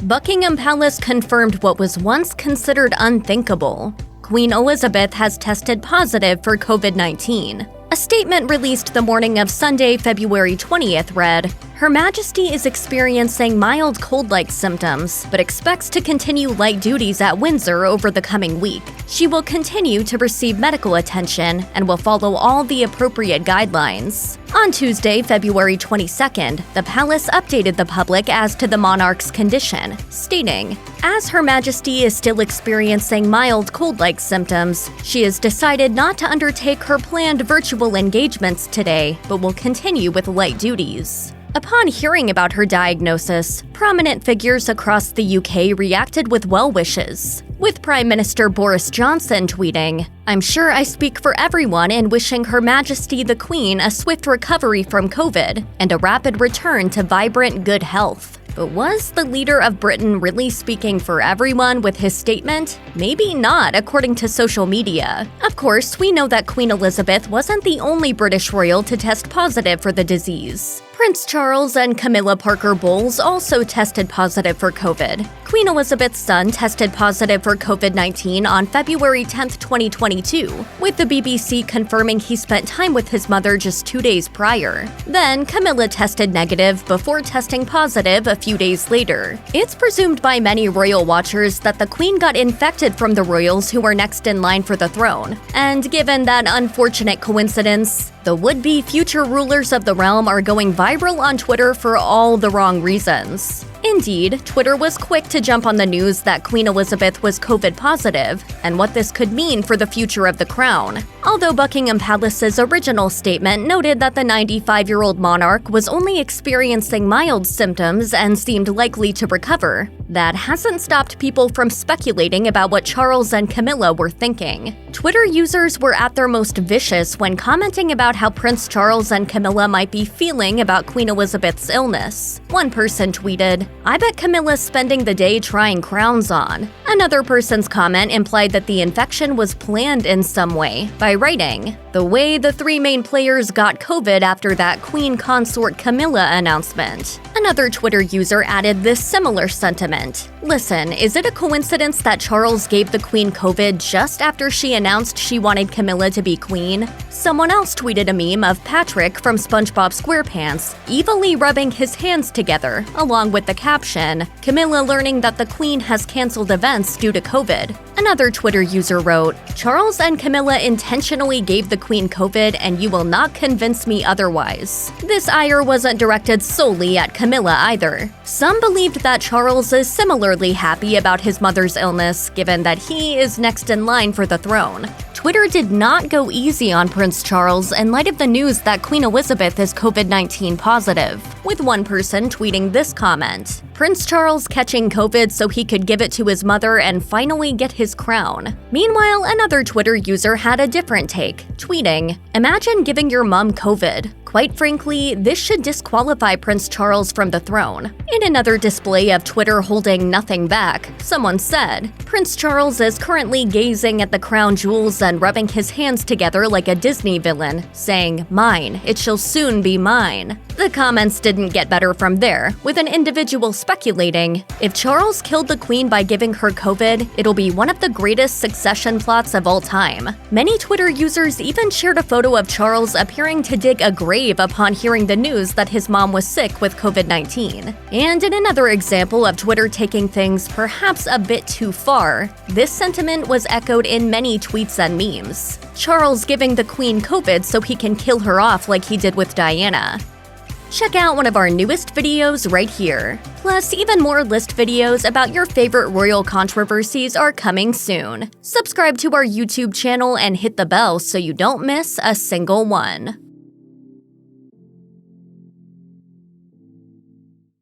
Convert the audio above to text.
Buckingham Palace confirmed what was once considered unthinkable. Queen Elizabeth has tested positive for COVID-19. A statement released the morning of Sunday, February 20th read, "Her Majesty is experiencing mild cold-like symptoms, but expects to continue light duties at Windsor over the coming week. She will continue to receive medical attention and will follow all the appropriate guidelines." On Tuesday, February 22nd, the palace updated the public as to the monarch's condition, stating, "As Her Majesty is still experiencing mild cold-like symptoms, she has decided not to undertake her planned virtual engagements today, but will continue with light duties." Upon hearing about her diagnosis, prominent figures across the UK reacted with well wishes, with Prime Minister Boris Johnson tweeting, "I'm sure I speak for everyone in wishing Her Majesty the Queen a swift recovery from COVID and a rapid return to vibrant good health." But was the leader of Britain really speaking for everyone with his statement? Maybe not, according to social media. Of course, we know that Queen Elizabeth wasn't the only British royal to test positive for the disease. Prince Charles and Camilla Parker Bowles also tested positive for COVID. Queen Elizabeth's son tested positive for COVID-19 on February 10, 2022, with the BBC confirming he spent time with his mother just 2 days prior. Then, Camilla tested negative before testing positive a few days later. It's presumed by many royal watchers that the Queen got infected from the royals who were next in line for the throne. And given that unfortunate coincidence, the would-be future rulers of the realm are going viral on Twitter for all the wrong reasons. Indeed, Twitter was quick to jump on the news that Queen Elizabeth was COVID positive and what this could mean for the future of the crown. Although Buckingham Palace's original statement noted that the 95-year-old monarch was only experiencing mild symptoms and seemed likely to recover, that hasn't stopped people from speculating about what Charles and Camilla were thinking. Twitter users were at their most vicious when commenting about how Prince Charles and Camilla might be feeling about Queen Elizabeth's illness. One person tweeted, "I bet Camilla's spending the day trying crowns on." Another person's comment implied that the infection was planned in some way, by writing, "The way the three main players got COVID after that Queen Consort Camilla announcement." Another Twitter user added this similar sentiment. "Listen, is it a coincidence that Charles gave the Queen COVID just after she announced she wanted Camilla to be queen?" Someone else tweeted a meme of Patrick from SpongeBob SquarePants evilly rubbing his hands together, along with the caption, "Camilla learning that the Queen has canceled events due to COVID." Another Twitter user wrote, "Charles and Camilla intentionally gave the Queen COVID and you will not convince me otherwise." This ire wasn't directed solely at Camilla either. Some believed that Charles is similarly happy about his mother's illness, given that he is next in line for the throne. Twitter did not go easy on Prince Charles in light of the news that Queen Elizabeth is COVID-19 positive, with one person tweeting this comment, "Prince Charles catching COVID so he could give it to his mother and finally get his crown." Meanwhile, another Twitter user had a different take, tweeting, "Imagine giving your mom COVID. Quite frankly, this should disqualify Prince Charles from the throne." In another display of Twitter holding nothing back, someone said, "Prince Charles is currently gazing at the crown jewels and rubbing his hands together like a Disney villain, saying, 'Mine, it shall soon be mine.'" The comments didn't get better from there, with an individual speculating, "If Charles killed the Queen by giving her COVID, it'll be one of the greatest succession plots of all time." Many Twitter users even shared a photo of Charles appearing to dig a grave upon hearing the news that his mom was sick with COVID-19. And in another example of Twitter taking things perhaps a bit too far, this sentiment was echoed in many tweets and memes. Charles giving the Queen COVID so he can kill her off like he did with Diana. Check out one of our newest videos right here. Plus, even more list videos about your favorite royal controversies are coming soon. Subscribe to our YouTube channel and hit the bell so you don't miss a single one.